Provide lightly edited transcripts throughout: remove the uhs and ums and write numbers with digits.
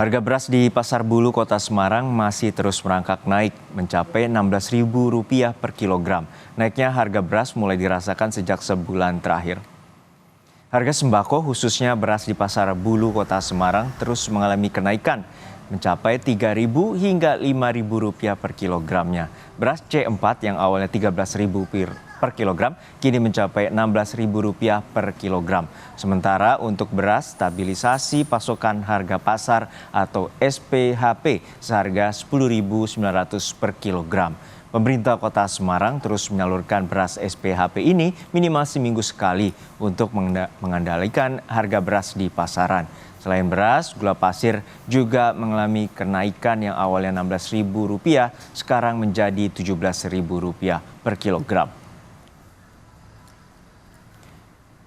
Harga beras di Pasar Bulu Kota Semarang masih terus merangkak naik, mencapai Rp16.000 per kilogram. Naiknya harga beras mulai dirasakan sejak sebulan terakhir. Harga sembako khususnya beras di Pasar Bulu Kota Semarang terus mengalami kenaikan, mencapai Rp3.000 hingga Rp5.000 per kilogramnya. Beras C4 yang awalnya Rp13.000 per kilogram kini mencapai Rp16.000 per kilogram. Sementara untuk beras stabilisasi pasokan harga pasar atau SPHP seharga Rp10.900 per kilogram. Pemerintah Kota Semarang terus menyalurkan beras SPHP ini minimal seminggu sekali untuk mengendalikan harga beras di pasaran. Selain beras, gula pasir juga mengalami kenaikan yang awalnya Rp16.000 sekarang menjadi Rp17.000 per kilogram.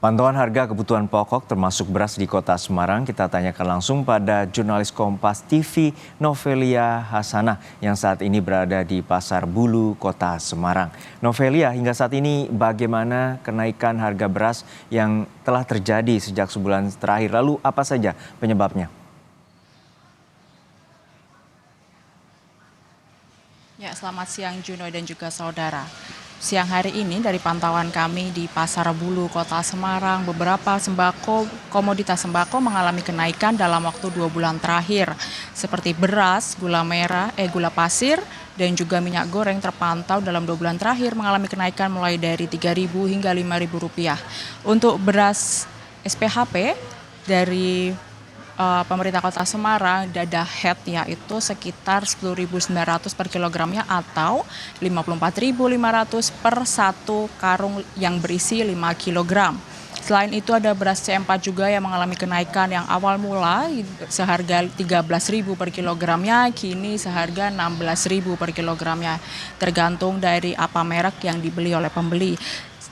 Pantauan harga kebutuhan pokok termasuk beras di Kota Semarang kita tanyakan langsung pada jurnalis Kompas TV Novelia Hasanah yang saat ini berada di Pasar Bulu Kota Semarang. Novelia, hingga saat ini bagaimana kenaikan harga beras yang telah terjadi sejak sebulan terakhir? Lalu apa saja penyebabnya? Ya, selamat siang Juno dan juga saudara. Siang hari ini dari pantauan kami di Pasar Bulu Kota Semarang, beberapa komoditas sembako mengalami kenaikan dalam waktu 2 bulan terakhir. Seperti beras, gula gula pasir, dan juga minyak goreng terpantau dalam 2 bulan terakhir mengalami kenaikan mulai dari Rp3.000 hingga Rp5.000. Untuk beras SPHP dari pemerintah Kota Semarang dada head yaitu sekitar Rp10.900 per kilogramnya atau Rp54.500 per satu karung yang berisi 5 kilogram. Selain itu ada beras C4 juga yang mengalami kenaikan yang awal mula seharga Rp13.000 per kilogramnya, kini seharga Rp16.000 per kilogramnya, tergantung dari apa merek yang dibeli oleh pembeli.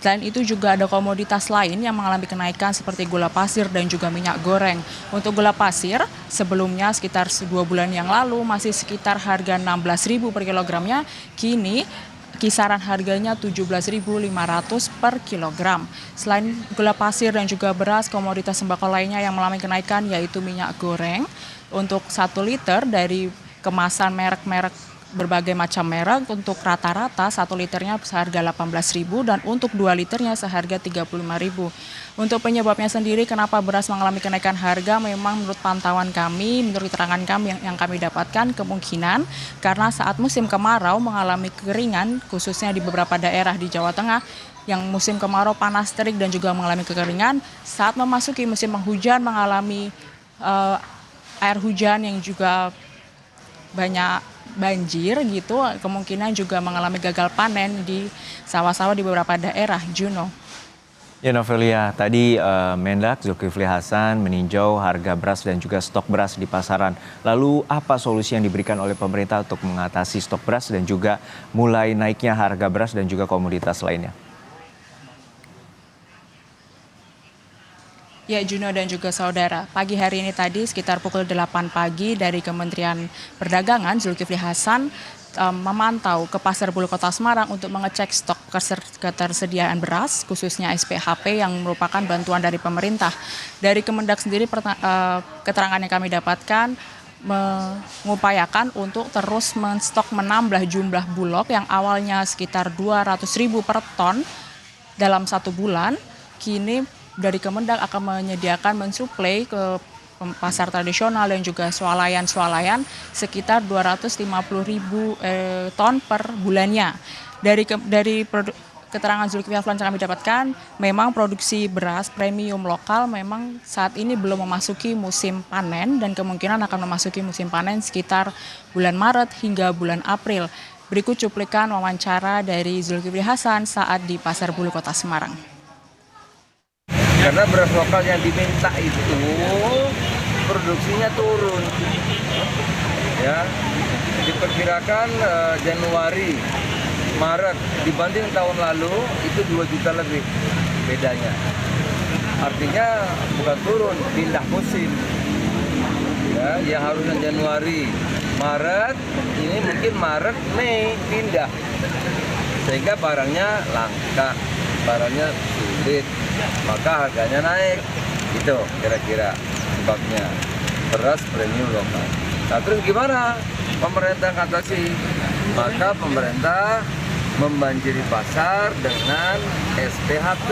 Selain itu juga ada komoditas lain yang mengalami kenaikan seperti gula pasir dan juga minyak goreng. Untuk gula pasir sebelumnya sekitar 2 bulan yang lalu masih sekitar harga Rp16.000 per kilogramnya, kini kisaran harganya Rp17.500 per kilogram. Selain gula pasir dan juga beras, komoditas sembako lainnya yang mengalami kenaikan yaitu minyak goreng. Untuk 1 liter dari kemasan merek-merek berbagai macam merek, untuk rata-rata 1 liternya seharga Rp18.000 dan untuk 2 liternya seharga Rp35.000. Untuk penyebabnya sendiri kenapa beras mengalami kenaikan harga, memang menurut pantauan kami, menurut keterangan kami yang kami dapatkan, kemungkinan karena saat musim kemarau mengalami kekeringan, khususnya di beberapa daerah di Jawa Tengah yang musim kemarau panas terik dan juga mengalami kekeringan, saat memasuki musim penghujan mengalami air hujan yang juga banyak banjir gitu, kemungkinan juga mengalami gagal panen di sawah-sawah di beberapa daerah, Juno. Ya Novelia, tadi Mendak Zulkifli Hasan meninjau harga beras dan juga stok beras di pasaran. Lalu apa solusi yang diberikan oleh pemerintah untuk mengatasi stok beras dan juga mulai naiknya harga beras dan juga komoditas lainnya? Ya Juno dan juga saudara, pagi hari ini tadi sekitar pukul 8 pagi dari Kementerian Perdagangan Zulkifli Hasan memantau ke Pasar Bulu Kota Semarang untuk mengecek stok ketersediaan beras khususnya SPHP yang merupakan bantuan dari pemerintah. Dari Kemendak sendiri keterangan yang kami dapatkan mengupayakan untuk terus menambah jumlah bulog yang awalnya sekitar 200.000 per ton dalam 1 bulan, kini dari Kemendak akan menyediakan mensuplai ke pasar tradisional dan juga swalayan sekitar 250.000 ton per bulannya. Dari keterangan Zulkifli Hasan yang kami dapatkan, memang produksi beras premium lokal memang saat ini belum memasuki musim panen dan kemungkinan akan memasuki musim panen sekitar bulan Maret hingga bulan April. Berikut cuplikan wawancara dari Zulkifli Hasan saat di Pasar Bulu Kota Semarang. Karena beras lokal yang diminta itu produksinya turun, ya diperkirakan Januari, Maret dibanding tahun lalu itu 2 juta lebih bedanya. Artinya bukan turun, pindah musim. Ya, yang harusnya Januari, Maret, ini mungkin Maret, Mei pindah, sehingga barangnya langka, barangnya sulit, maka harganya naik. Itu kira-kira sebabnya. beras premium lokal. Nah terus gimana pemerintah atasi? Maka pemerintah membanjiri pasar dengan SPHP.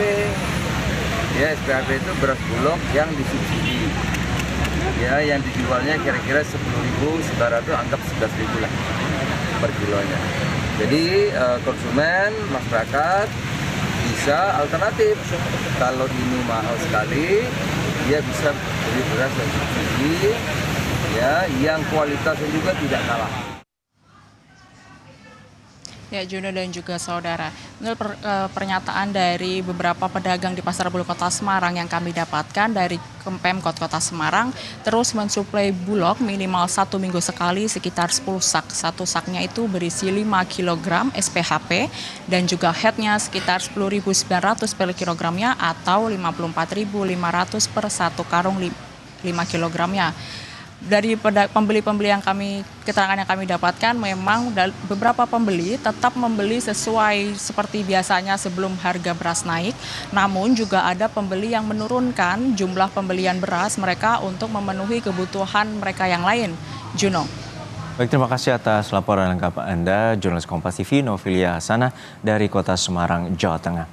Ya, SPHP itu beras bulog yang disubsidi. Ya, yang dijualnya kira-kira 10.900, anggap 11.000 lah per kilonya. Jadi konsumen, masyarakat bisa alternatif. Kalau ini mahal sekali, dia bisa beli beras yang subsidi, ya, yang kualitasnya juga tidak kalah. Ya, Juno dan juga saudara, menurut pernyataan dari beberapa pedagang di Pasar Bulu Kota Semarang yang kami dapatkan dari Pemkot Kota Semarang, terus mensuplai bulog minimal 1 minggu sekali sekitar 10 sak. Satu saknya itu berisi 5 kg SPHP dan juga headnya sekitar 10.900 per kilogramnya atau 54.500 per satu karung 5 kilogramnya. Dari pembeli-pembeli keterangan yang kami dapatkan, memang beberapa pembeli tetap membeli sesuai seperti biasanya sebelum harga beras naik. Namun juga ada pembeli yang menurunkan jumlah pembelian beras mereka untuk memenuhi kebutuhan mereka yang lain. Juno. Baik, terima kasih atas laporan lengkap Anda, jurnalis Kompas TV Novilia Hasanah dari Kota Semarang, Jawa Tengah.